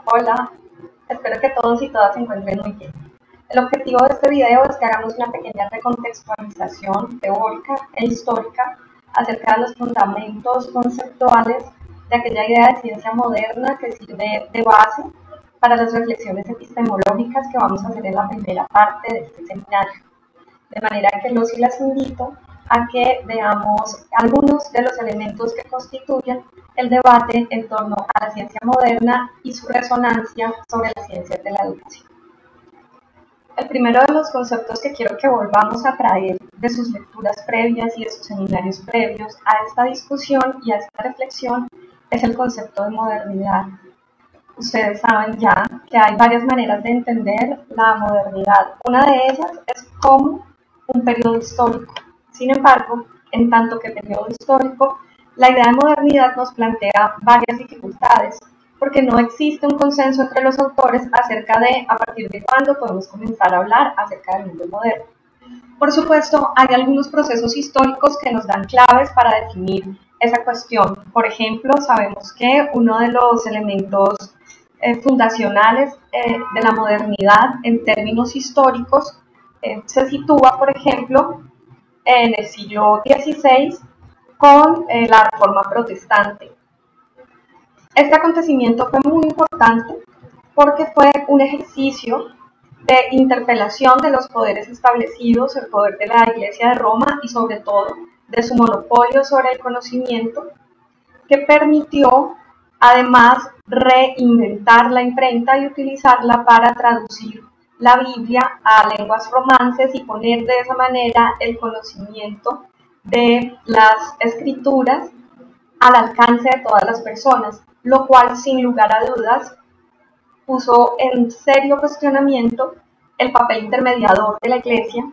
Hola, espero que todos y todas se encuentren muy bien. El objetivo de este video es que hagamos una pequeña recontextualización teórica e histórica acerca de los fundamentos conceptuales de aquella idea de ciencia moderna que sirve de base para las reflexiones epistemológicas que vamos a hacer en la primera parte de este seminario. De manera que los y las invito a que veamos algunos de los elementos que constituyen el debate en torno a la ciencia moderna y su resonancia sobre las ciencias de la educación. El primero de los conceptos que quiero que volvamos a traer de sus lecturas previas y de sus seminarios previos a esta discusión y a esta reflexión es el concepto de modernidad. Ustedes saben ya que hay varias maneras de entender la modernidad. Una de ellas es como un periodo histórico. Sin embargo, en tanto que periodo histórico, la idea de modernidad nos plantea varias dificultades, porque no existe un consenso entre los autores acerca de a partir de cuándo podemos comenzar a hablar acerca del mundo moderno. Por supuesto, hay algunos procesos históricos que nos dan claves para definir esa cuestión. Por ejemplo, sabemos que uno de los elementos fundacionales de la modernidad en términos históricos se sitúa, por ejemplo, en el siglo XVI con la Reforma Protestante. Este acontecimiento fue muy importante porque fue un ejercicio de interpelación de los poderes establecidos, el poder de la Iglesia de Roma y sobre todo de su monopolio sobre el conocimiento, que permitió además reinventar la imprenta y utilizarla para traducir la Biblia a lenguas romances y poner de esa manera el conocimiento de las escrituras al alcance de todas las personas, lo cual sin lugar a dudas puso en serio cuestionamiento el papel intermediador de la Iglesia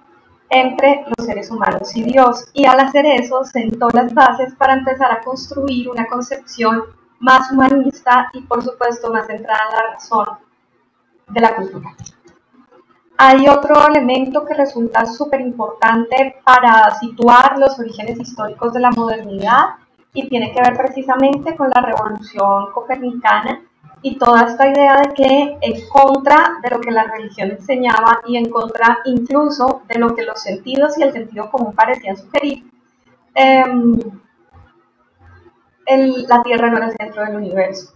entre los seres humanos y Dios, y al hacer eso sentó las bases para empezar a construir una concepción más humanista y por supuesto más centrada en la razón de la cultura. Hay otro elemento que resulta súper importante para situar los orígenes históricos de la modernidad y tiene que ver precisamente con la revolución copernicana y toda esta idea de que en contra de lo que la religión enseñaba y en contra incluso de lo que los sentidos y el sentido común parecían sugerir, la Tierra no era el centro del universo.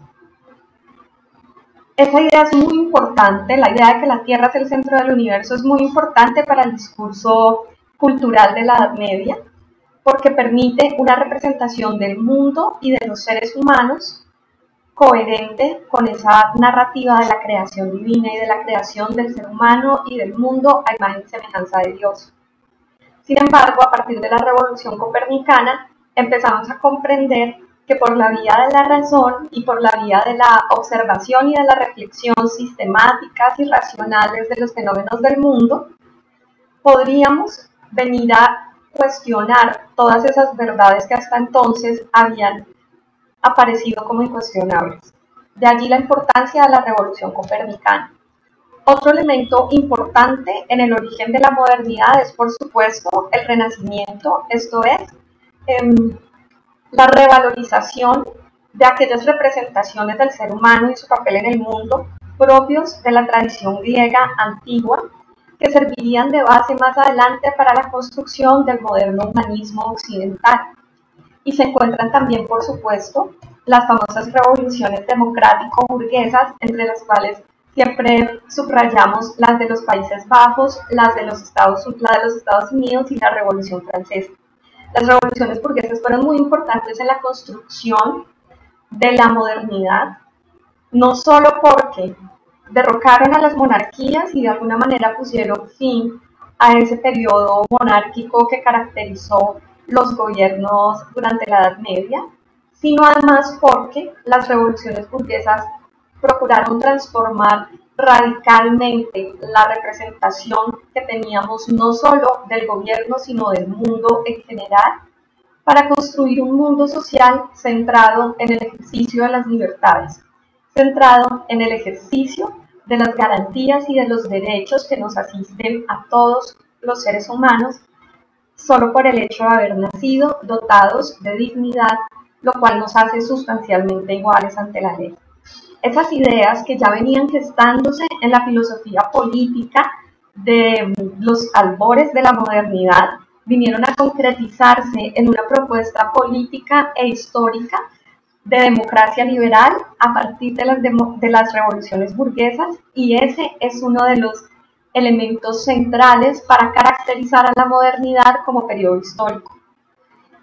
Esa idea es muy importante, la idea de que la Tierra es el centro del universo es muy importante para el discurso cultural de la Edad Media, porque permite una representación del mundo y de los seres humanos coherente con esa narrativa de la creación divina y de la creación del ser humano y del mundo a imagen y semejanza de Dios. Sin embargo, a partir de la Revolución Copernicana, empezamos a comprender que por la vía de la razón y por la vía de la observación y de la reflexión sistemáticas y racionales de los fenómenos del mundo, podríamos venir a cuestionar todas esas verdades que hasta entonces habían aparecido como incuestionables. De allí la importancia de la Revolución Copernicana. Otro elemento importante en el origen de la modernidad es, por supuesto, el Renacimiento, esto es, la revalorización de aquellas representaciones del ser humano y su papel en el mundo propios de la tradición griega antigua, que servirían de base más adelante para la construcción del moderno humanismo occidental. Y se encuentran también, por supuesto, las famosas revoluciones democrático-burguesas, entre las cuales siempre subrayamos las de los Países Bajos, la de los Estados Unidos y la Revolución Francesa. Las revoluciones burguesas fueron muy importantes en la construcción de la modernidad, no solo porque derrocaron a las monarquías y de alguna manera pusieron fin a ese periodo monárquico que caracterizó los gobiernos durante la Edad Media, sino además porque las revoluciones burguesas procuraron transformar radicalmente la representación que teníamos no solo del gobierno, sino del mundo en general, para construir un mundo social centrado en el ejercicio de las libertades, centrado en el ejercicio de las garantías y de los derechos que nos asisten a todos los seres humanos, solo por el hecho de haber nacido dotados de dignidad, lo cual nos hace sustancialmente iguales ante la ley. esas ideas que ya venían gestándose en la filosofía política de los albores de la modernidad vinieron a concretizarse en una propuesta política e histórica de democracia liberal a partir de las revoluciones burguesas, y ese es uno de los elementos centrales para caracterizar a la modernidad como periodo histórico.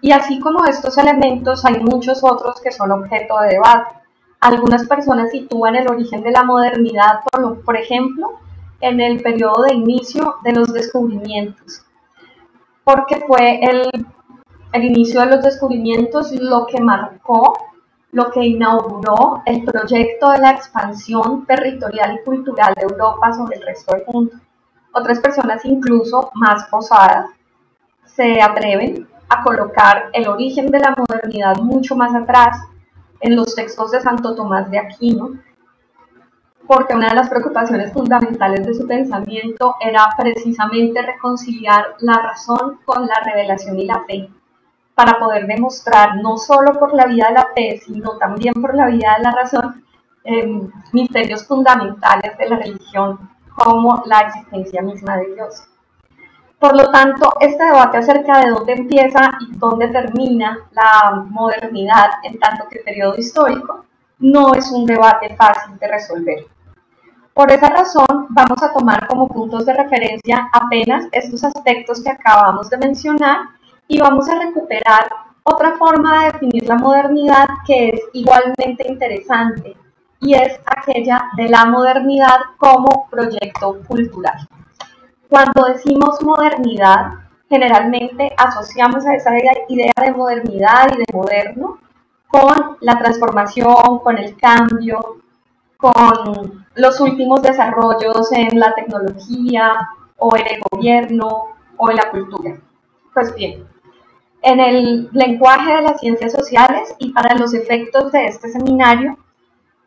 Y así como estos elementos, hay muchos otros que son objeto de debate. Algunas personas sitúan el origen de la modernidad, por ejemplo, en el periodo de inicio de los descubrimientos, porque fue el inicio de los descubrimientos lo que marcó, lo que inauguró el proyecto de la expansión territorial y cultural de Europa sobre el resto del mundo. Otras personas, incluso más osadas, se atreven a colocar el origen de la modernidad mucho más atrás, en los textos de Santo Tomás de Aquino, porque una de las preocupaciones fundamentales de su pensamiento era precisamente reconciliar la razón con la revelación y la fe, para poder demostrar, no solo por la vía de la fe, sino también por la vía de la razón, misterios fundamentales de la religión, como la existencia misma de Dios. Por lo tanto, este debate acerca de dónde empieza y dónde termina la modernidad en tanto que periodo histórico no es un debate fácil de resolver. Por esa razón, vamos a tomar como puntos de referencia apenas estos aspectos que acabamos de mencionar y vamos a recuperar otra forma de definir la modernidad que es igualmente interesante, y es aquella de la modernidad como proyecto cultural. Cuando decimos modernidad, generalmente asociamos a esa idea de modernidad y de moderno con la transformación, con el cambio, con los últimos desarrollos en la tecnología o en el gobierno o en la cultura. Pues bien, en el lenguaje de las ciencias sociales y para los efectos de este seminario,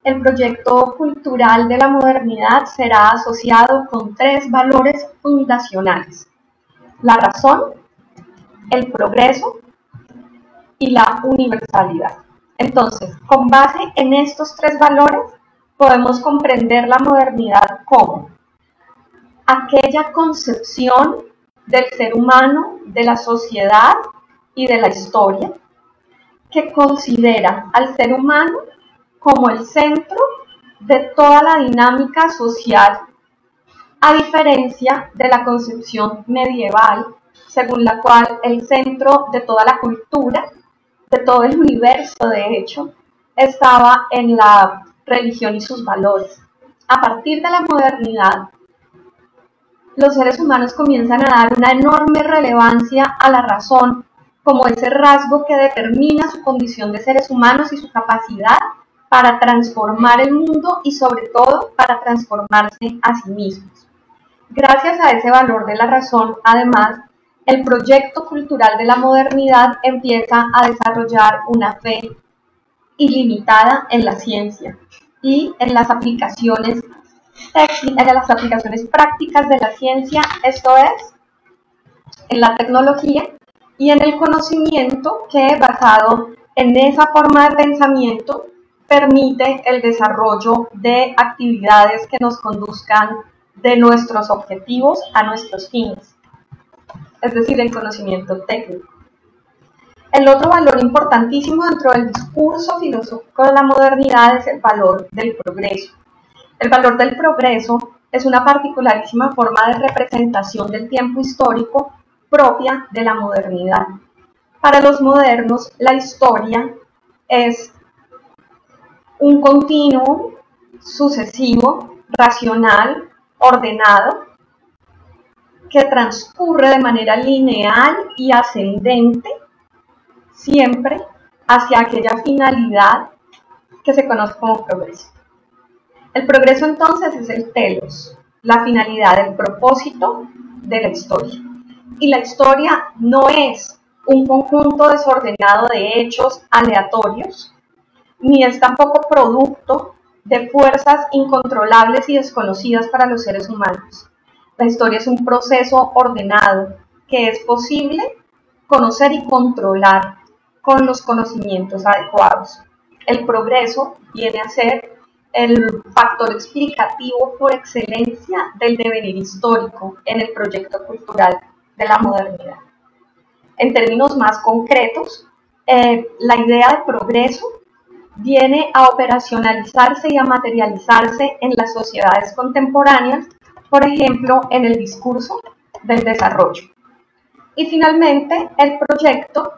el proyecto cultural de la modernidad será asociado con tres valores fundacionales: la razón, el progreso y la universalidad. Entonces, con base en estos tres valores, podemos comprender la modernidad como aquella concepción del ser humano, de la sociedad y de la historia, que considera al ser humano como el centro de toda la dinámica social, a diferencia de la concepción medieval, según la cual el centro de toda la cultura, de todo el universo de hecho, estaba en la religión y sus valores. A partir de la modernidad, los seres humanos comienzan a dar una enorme relevancia a la razón como ese rasgo que determina su condición de seres humanos y su capacidad para transformar el mundo y sobre todo para transformarse a sí mismos. Gracias a ese valor de la razón, además, el proyecto cultural de la modernidad empieza a desarrollar una fe ilimitada en la ciencia y en las aplicaciones prácticas de la ciencia, esto es, en la tecnología y en el conocimiento que, basado en esa forma de pensamiento, permite el desarrollo de actividades que nos conduzcan de nuestros objetivos a nuestros fines, es decir, el conocimiento técnico. El otro valor importantísimo dentro del discurso filosófico de la modernidad es el valor del progreso. El valor del progreso es una particularísima forma de representación del tiempo histórico propia de la modernidad. Para los modernos, la historia es un continuo, sucesivo, racional, ordenado, que transcurre de manera lineal y ascendente, siempre hacia aquella finalidad que se conoce como progreso. El progreso entonces es el telos, la finalidad, el propósito de la historia. Y la historia no es un conjunto desordenado de hechos aleatorios, ni es tampoco producto de fuerzas incontrolables y desconocidas para los seres humanos. La historia es un proceso ordenado que es posible conocer y controlar con los conocimientos adecuados. El progreso viene a ser el factor explicativo por excelencia del devenir histórico en el proyecto cultural de la modernidad. En términos más concretos, la idea de progreso viene a operacionalizarse y a materializarse en las sociedades contemporáneas, por ejemplo, en el discurso del desarrollo. Y finalmente, el proyecto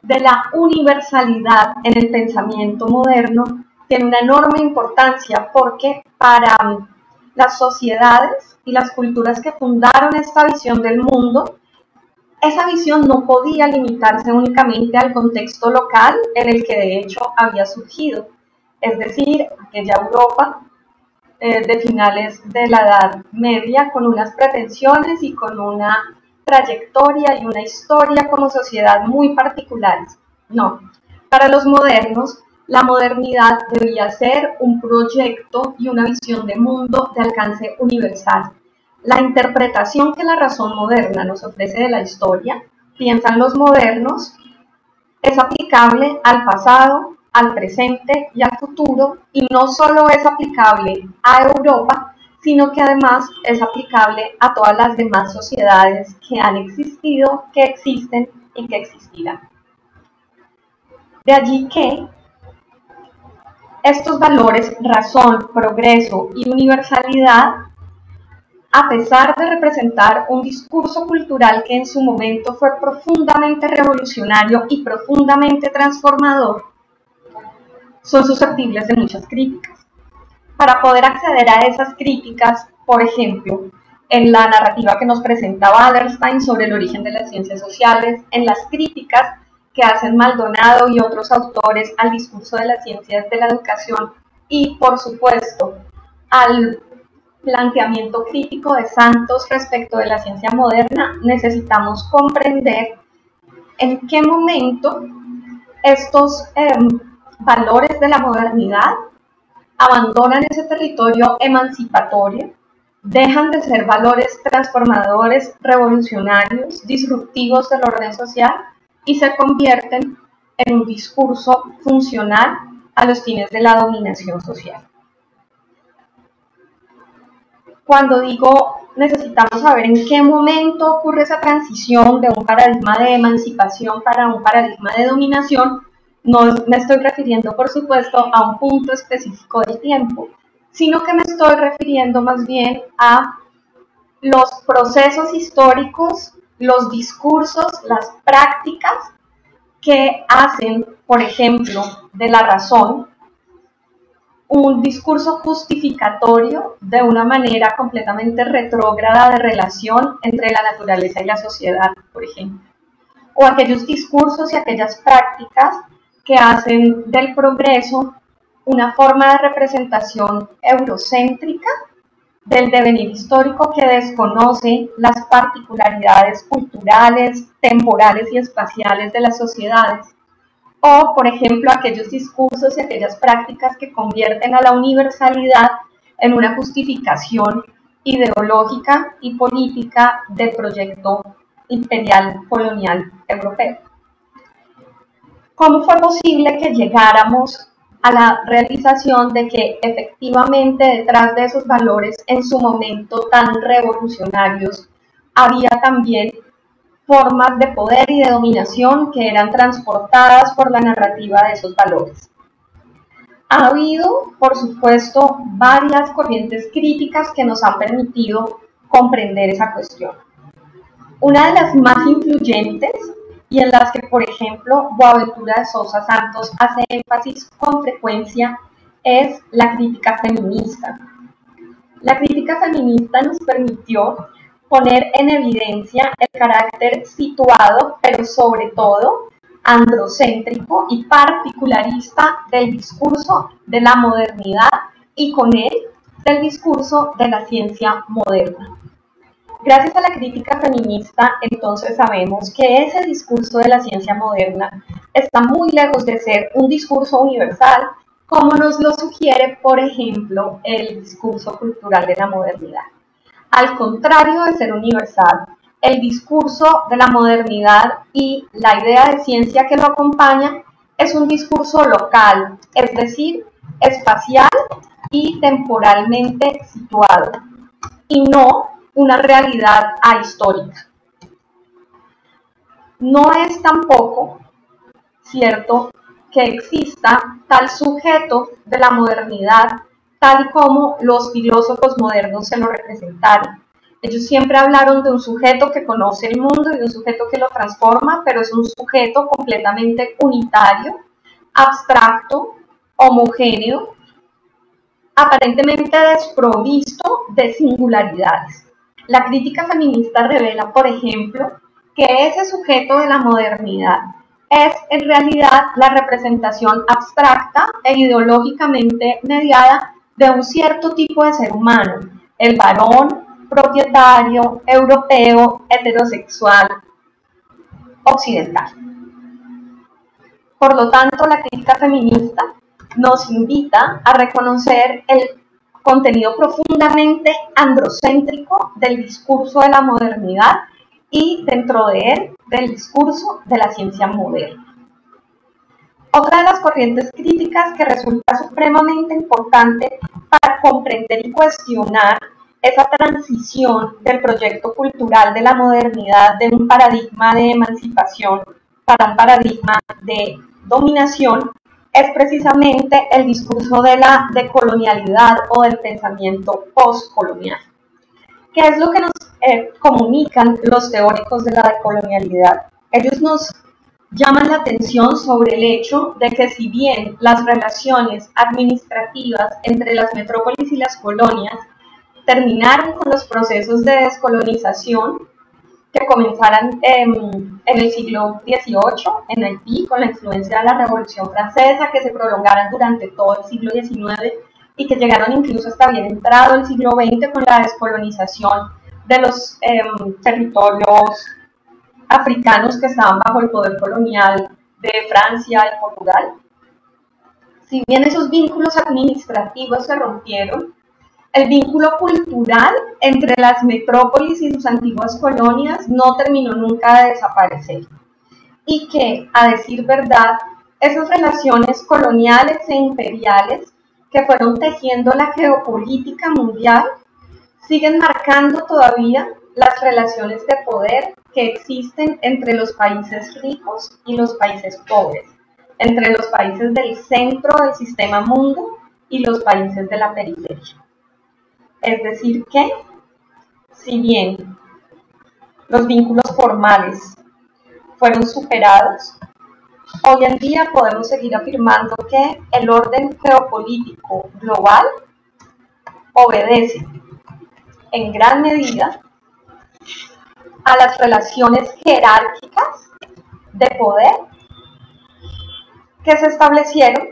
de la universalidad en el pensamiento moderno tiene una enorme importancia porque para las sociedades y las culturas que fundaron esta visión del mundo, esa visión no podía limitarse únicamente al contexto local en el que de hecho había surgido, es decir, aquella Europa de finales de la Edad Media con unas pretensiones y con una trayectoria y una historia como sociedad muy particulares. No, para los modernos, la modernidad debía ser un proyecto y una visión de mundo de alcance universal. La interpretación que la razón moderna nos ofrece de la historia, piensan los modernos, es aplicable al pasado, al presente y al futuro, y no solo es aplicable a Europa, sino que además es aplicable a todas las demás sociedades que han existido, que existen y que existirán. De allí que estos valores, razón, progreso y universalidad, a pesar de representar un discurso cultural que en su momento fue profundamente revolucionario y profundamente transformador, son susceptibles de muchas críticas. Para poder acceder a esas críticas, por ejemplo, en la narrativa que nos presenta Wallerstein sobre el origen de las ciencias sociales, en las críticas que hacen Maldonado y otros autores al discurso de las ciencias de la educación y, por supuesto, al planteamiento crítico de Santos respecto de la ciencia moderna, necesitamos comprender en qué momento estos valores de la modernidad abandonan ese territorio emancipatorio, dejan de ser valores transformadores, revolucionarios, disruptivos del orden social y se convierten en un discurso funcional a los fines de la dominación social. Cuando digo necesitamos saber en qué momento ocurre esa transición de un paradigma de emancipación para un paradigma de dominación, no me estoy refiriendo, por supuesto, a un punto específico del tiempo, sino que me estoy refiriendo más bien a los procesos históricos, los discursos, las prácticas que hacen, por ejemplo, de la razón un discurso justificatorio de una manera completamente retrógrada de relación entre la naturaleza y la sociedad, por ejemplo. O aquellos discursos y aquellas prácticas que hacen del progreso una forma de representación eurocéntrica del devenir histórico que desconoce las particularidades culturales, temporales y espaciales de las sociedades. O, por ejemplo, aquellos discursos y aquellas prácticas que convierten a la universalidad en una justificación ideológica y política del proyecto imperial colonial europeo. ¿Cómo fue posible que llegáramos a la realización de que efectivamente detrás de esos valores en su momento tan revolucionarios había también formas de poder y de dominación que eran transportadas por la narrativa de esos valores? Ha habido, por supuesto, varias corrientes críticas que nos han permitido comprender esa cuestión. Una de las más influyentes y en las que, por ejemplo, Boaventura de Sousa Santos hace énfasis con frecuencia es la crítica feminista. La crítica feminista nos permitió poner en evidencia el carácter situado, pero sobre todo androcéntrico y particularista del discurso de la modernidad y con él del discurso de la ciencia moderna. Gracias a la crítica feminista, entonces sabemos que ese discurso de la ciencia moderna está muy lejos de ser un discurso universal, como nos lo sugiere, por ejemplo, el discurso cultural de la modernidad. Al contrario de ser universal, el discurso de la modernidad y la idea de ciencia que lo acompaña es un discurso local, es decir, espacial y temporalmente situado, y no una realidad ahistórica. No es tampoco cierto que exista tal sujeto de la modernidad tal y como los filósofos modernos se lo representaron. Ellos siempre hablaron de un sujeto que conoce el mundo y de un sujeto que lo transforma, pero es un sujeto completamente unitario, abstracto, homogéneo, aparentemente desprovisto de singularidades. La crítica feminista revela, por ejemplo, que ese sujeto de la modernidad es en realidad la representación abstracta e ideológicamente mediada de un cierto tipo de ser humano, el varón propietario, europeo, heterosexual, occidental. Por lo tanto, la crítica feminista nos invita a reconocer el contenido profundamente androcéntrico del discurso de la modernidad y dentro de él del discurso de la ciencia moderna. Otra de las corrientes críticas que resulta supremamente importante para comprender y cuestionar esa transición del proyecto cultural de la modernidad de un paradigma de emancipación para un paradigma de dominación es precisamente el discurso de la decolonialidad o del pensamiento postcolonial. ¿Qué es lo que nos comunican los teóricos de la decolonialidad? Ellos nos llaman la atención sobre el hecho de que si bien las relaciones administrativas entre las metrópolis y las colonias terminaron con los procesos de descolonización que comenzaron en el siglo XVIII en Haití con la influencia de la Revolución Francesa, que se prolongaron durante todo el siglo XIX y que llegaron incluso hasta bien entrado el siglo XX con la descolonización de los territorios africanos que estaban bajo el poder colonial de Francia y Portugal. Si bien esos vínculos administrativos se rompieron, el vínculo cultural entre las metrópolis y sus antiguas colonias no terminó nunca de desaparecer. Y que, a decir verdad, esas relaciones coloniales e imperiales que fueron tejiendo la geopolítica mundial siguen marcando todavía las relaciones de poder que existen entre los países ricos y los países pobres, entre los países del centro del sistema mundo y los países de la periferia. Es decir que, si bien los vínculos formales fueron superados, hoy en día podemos seguir afirmando que el orden geopolítico global obedece en gran medida a las relaciones jerárquicas de poder que se establecieron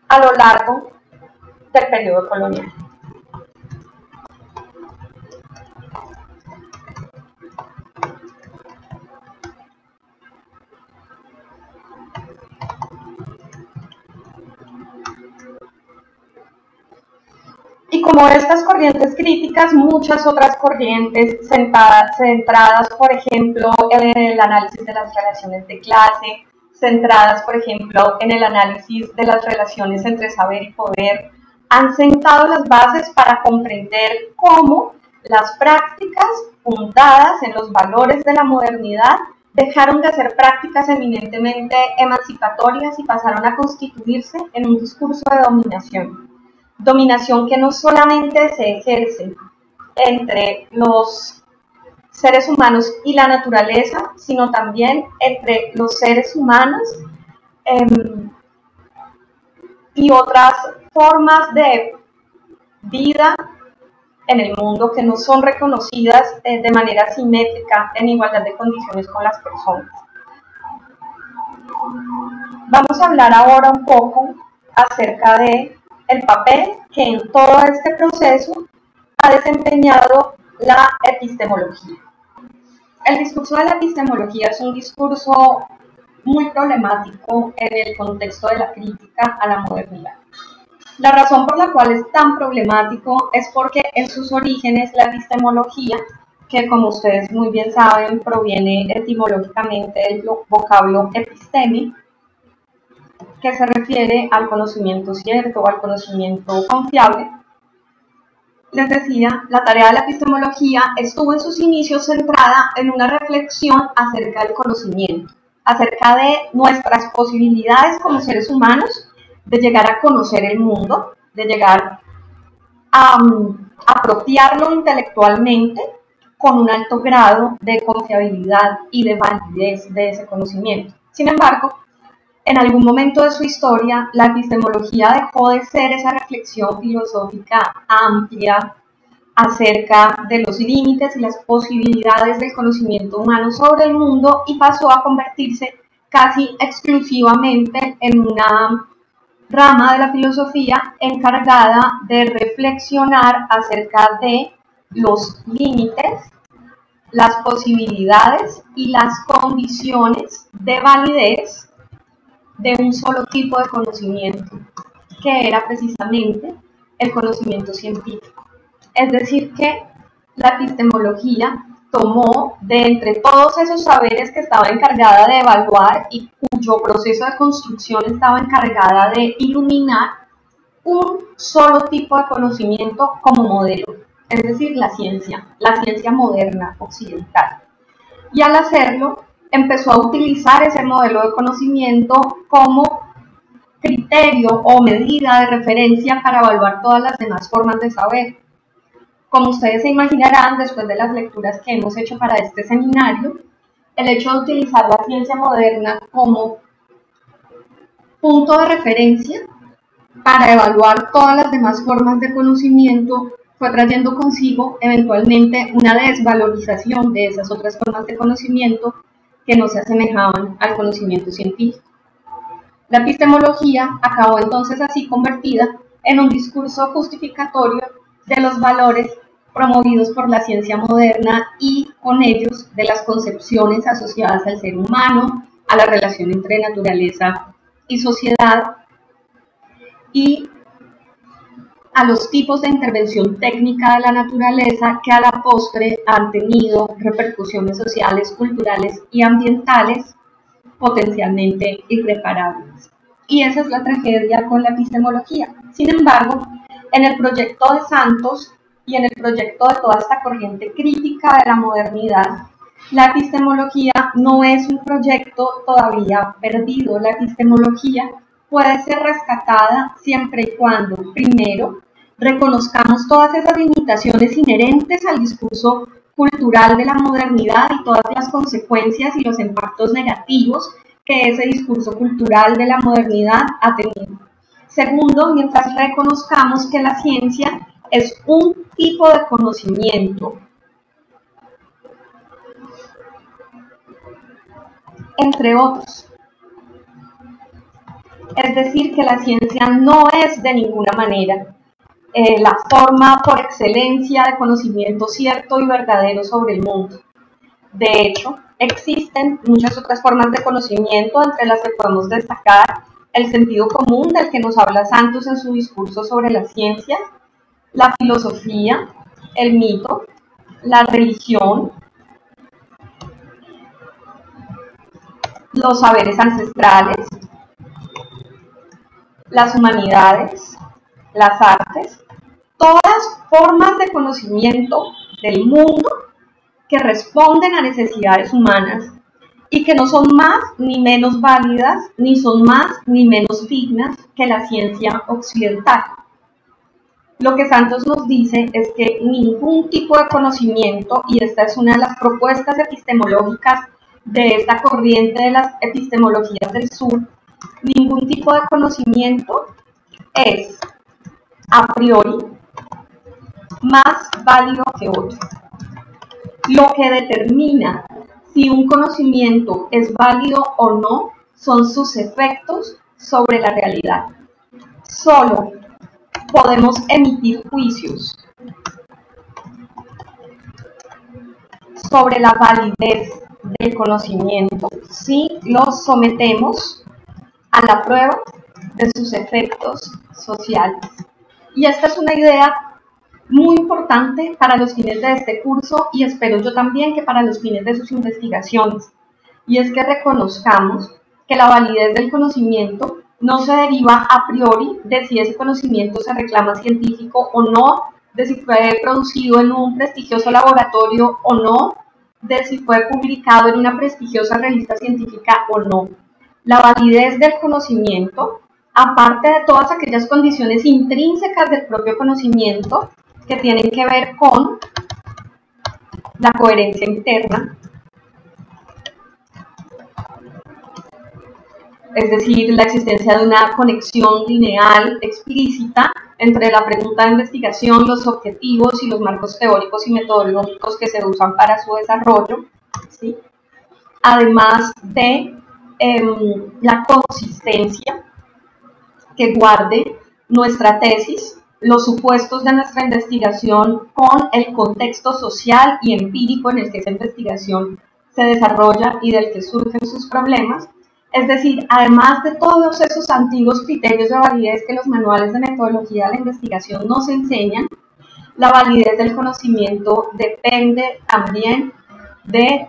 a lo largo del periodo colonial. Y como estas corrientes críticas, muchas otras corrientes centradas, por ejemplo, en el análisis de las relaciones de clase, centradas, por ejemplo, en el análisis de las relaciones entre saber y poder, han sentado las bases para comprender cómo las prácticas fundadas en los valores de la modernidad dejaron de ser prácticas eminentemente emancipatorias y pasaron a constituirse en un discurso de dominación. Dominación que no solamente se ejerce entre los seres humanos y la naturaleza, sino también entre los seres humanos y otras formas de vida en el mundo que no son reconocidas de manera simétrica en igualdad de condiciones con las personas. Vamos a hablar ahora un poco acerca de el papel que en todo este proceso ha desempeñado la epistemología. El discurso de la epistemología es un discurso muy problemático en el contexto de la crítica a la modernidad. La razón por la cual es tan problemático es porque en sus orígenes la epistemología, que como ustedes muy bien saben proviene etimológicamente del vocablo episteme, que se refiere al conocimiento cierto o al conocimiento confiable, les decía, la tarea de la epistemología estuvo en sus inicios centrada en una reflexión acerca del conocimiento, acerca de nuestras posibilidades como seres humanos de llegar a conocer el mundo, de llegar a apropiarlo intelectualmente con un alto grado de confiabilidad y de validez de ese conocimiento. Sin embargo, en algún momento de su historia, la epistemología dejó de ser esa reflexión filosófica amplia acerca de los límites y las posibilidades del conocimiento humano sobre el mundo y pasó a convertirse casi exclusivamente en una rama de la filosofía encargada de reflexionar acerca de los límites, las posibilidades y las condiciones de validez de un solo tipo de conocimiento, que era precisamente el conocimiento científico. Es decir, que la epistemología tomó de entre todos esos saberes que estaba encargada de evaluar y cuyo proceso de construcción estaba encargada de iluminar, un solo tipo de conocimiento como modelo, es decir, la ciencia moderna occidental. Y al hacerlo, empezó a utilizar ese modelo de conocimiento como criterio o medida de referencia para evaluar todas las demás formas de saber. Como ustedes se imaginarán, después de las lecturas que hemos hecho para este seminario, el hecho de utilizar la ciencia moderna como punto de referencia para evaluar todas las demás formas de conocimiento fue trayendo consigo eventualmente una desvalorización de esas otras formas de conocimiento que no se asemejaban al conocimiento científico. La epistemología acabó entonces así convertida en un discurso justificatorio de los valores promovidos por la ciencia moderna y con ellos de las concepciones asociadas al ser humano, a la relación entre naturaleza y sociedad y a los tipos de intervención técnica de la naturaleza que a la postre han tenido repercusiones sociales, culturales y ambientales potencialmente irreparables. Y esa es la tragedia con la epistemología. Sin embargo, en el proyecto de Santos y en el proyecto de toda esta corriente crítica de la modernidad, la epistemología no es un proyecto todavía perdido. La epistemología puede ser rescatada siempre y cuando, primero, reconozcamos todas esas limitaciones inherentes al discurso cultural de la modernidad y todas las consecuencias y los impactos negativos que ese discurso cultural de la modernidad ha tenido. Segundo, mientras reconozcamos que la ciencia es un tipo de conocimiento, entre otros. Es decir, que la ciencia no es de ninguna manera la forma por excelencia de conocimiento cierto y verdadero sobre el mundo. De hecho, existen muchas otras formas de conocimiento, entre las que podemos destacar el sentido común del que nos habla Santos en su discurso sobre la ciencia, la filosofía, el mito, la religión, los saberes ancestrales, las humanidades, las artes, todas formas de conocimiento del mundo que responden a necesidades humanas y que no son más ni menos válidas, ni son más ni menos dignas que la ciencia occidental. Lo que Santos nos dice es que ningún tipo de conocimiento, y esta es una de las propuestas epistemológicas de esta corriente de las epistemologías del sur, ningún tipo de conocimiento es a priori más válido que otro. Lo que determina si un conocimiento es válido o no son sus efectos sobre la realidad. Solo podemos emitir juicios sobre la validez del conocimiento si los sometemos a la prueba de sus efectos sociales. Y esta es una idea muy importante para los fines de este curso y espero yo también que para los fines de sus investigaciones. Y es que reconozcamos que la validez del conocimiento no se deriva a priori de si ese conocimiento se reclama científico o no, de si fue producido en un prestigioso laboratorio o no, de si fue publicado en una prestigiosa revista científica o no. La validez del conocimiento, aparte de todas aquellas condiciones intrínsecas del propio conocimiento que tienen que ver con la coherencia interna, es decir, la existencia de una conexión lineal explícita entre la pregunta de investigación, los objetivos y los marcos teóricos y metodológicos que se usan para su desarrollo, ¿sí? Además de la consistencia que guarde nuestra tesis, los supuestos de nuestra investigación con el contexto social y empírico en el que esa investigación se desarrolla y del que surgen sus problemas. Es decir, además de todos esos antiguos criterios de validez que los manuales de metodología de la investigación nos enseñan, la validez del conocimiento depende también de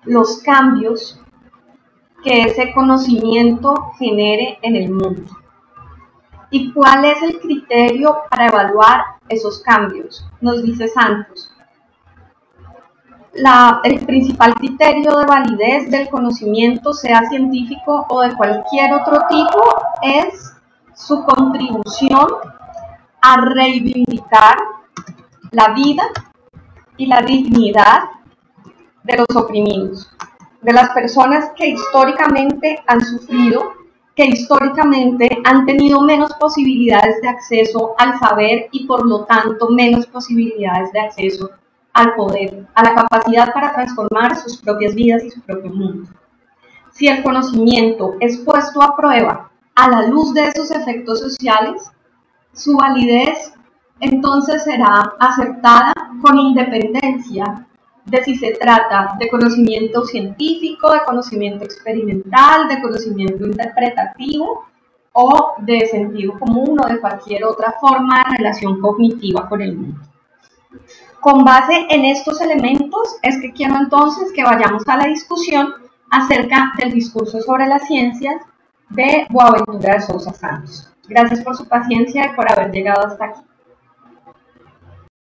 los cambios que ese conocimiento genere en el mundo. ¿Y cuál es el criterio para evaluar esos cambios? Nos dice Santos. El principal criterio de validez del conocimiento, sea científico o de cualquier otro tipo, es su contribución a reivindicar la vida y la dignidad de los oprimidos, de las personas que históricamente han sufrido, que históricamente han tenido menos posibilidades de acceso al saber y por lo tanto menos posibilidades de acceso al poder, a la capacidad para transformar sus propias vidas y su propio mundo. Si el conocimiento es puesto a prueba a la luz de esos efectos sociales, su validez entonces será aceptada con independencia de si se trata de conocimiento científico, de conocimiento experimental, de conocimiento interpretativo o de sentido común o de cualquier otra forma de relación cognitiva con el mundo. Con base en estos elementos es que quiero entonces que vayamos a la discusión acerca del discurso sobre las ciencias de Boaventura de Sousa Santos. Gracias por su paciencia y por haber llegado hasta aquí.